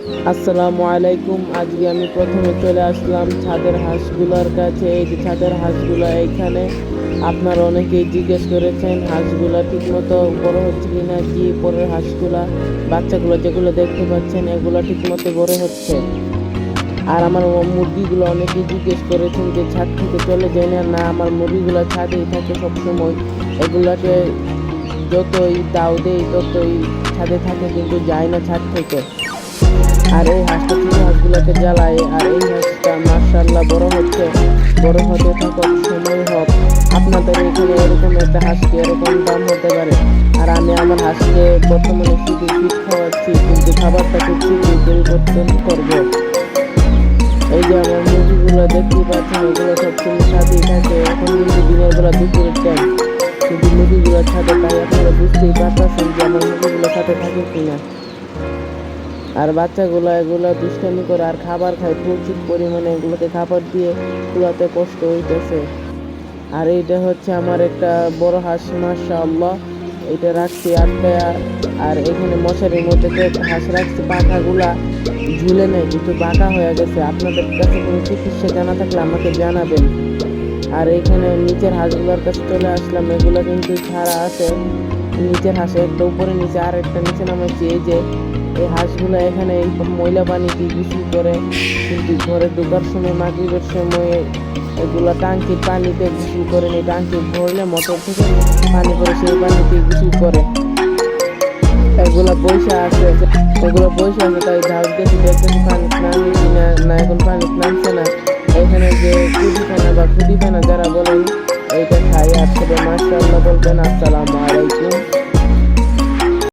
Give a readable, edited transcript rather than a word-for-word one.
আসসালামু আলাইকুম। আজকে আমি প্রথমে চলে আসলাম ছাদের হাঁসগুলোর কাছে। এই যে ছাদের হাঁসগুলো এইখানে। আপনারা অনেকেই জিজ্ঞেস করেছেন হাঁসগুলো ঠিকমতো বড় হচ্ছে কিনা। জি, পরের হাঁসগুলা বাচ্চাগুলো যেগুলো দেখতে পাচ্ছেন এগুলো ঠিকমতো বড় হচ্ছে। আর আমার মুরগিগুলো অনেকেই জিজ্ঞেস করেছেন যে ছাদ থেকে চলে যায় না। না, আমার মুরগিগুলো ছাদেই থাকে সবসময়। এগুলাকে যতই দাও দেই ততই ছাদে থাকে, কিন্তু যায় না ছাদ থেকে। আর এই হাঁসটা ছোট হাঁসগুলোকে জ্বালায়। আর এই হাঁসটা মাশাআল্লাহ বড় হচ্ছে। বড় হতে থাকুক, সময় হোক। আপনাদের এখানে এরকম একটা হাঁসকে এরকম দাম হতে পারে। আর আমি আমার হাঁসকে বর্তমানে শুধু ফিড খাওয়াচ্ছি, কিন্তু খাবারটা খুব শীঘ্রই পরিবর্তন করব। এই যে আমার মুরগিগুলো দেখতেই পাচ্ছেন, এগুলো সবসময় ছাদেই থাকে। এখন কিন্তু দিনের বেলা দুপুরের টাইম, কিন্তু মুরগিগুলো ছাদে, তাই আপনারা বুঝতেই পারতেছেন যে আমার মুরগিগুলো ছাদে থাকে কিনা। আর বাচ্চাগুলো এগুলো দুষ্টামি করে আর খাবার খায় প্রচুর পরিমাণে। এগুলোকে খাবার দিয়ে কুলাতে কষ্ট হইতেছে। আর এইটা হচ্ছে আমার একটা বড় হাঁস, মাশাআল্লাহ। এটা রাখছি আটকায়া। আর এখানে মশারির মধ্যে হাঁস রাখছি, পাখাগুলা ঝুলে নেই, কিন্তু বাঁকা হয়ে গেছে। আপনাদের কাছে কোনো চিকিৎসা জানা থাকলে আমাকে জানাবেন। আর এখানে নিচের হাঁসগুলোর কাছে চলে আসলাম। এগুলো কিন্তু ছাড়া আছে। নিচের হাঁসে একটা উপরে নিচে আর একটা নিচে নামাচ্ছি। এই যে এই হাঁসগুলো এখানে এই ময়লা পানিতে গোসল করে, কিন্তু ঘরে ঢোকার সময় মাগরিবের সময় এগুলো টাঙ্কির পানিতে গোসল করে নেই। টাঙ্কি ভরলে মোটর থেকে পানি করে সেই পানিতে গোসল করে। এগুলো বসে আছে তাই ঝাঁক দিয়ে দেখতেছি পানি নামি কিনা। না, এখন পানি নামছে না। এখানে যে কুদি ফেনা যারা বলেন এইটা খাই। আর সবাই মাশাআল্লাহ বলবেন। আসসালামু আলাইকুম।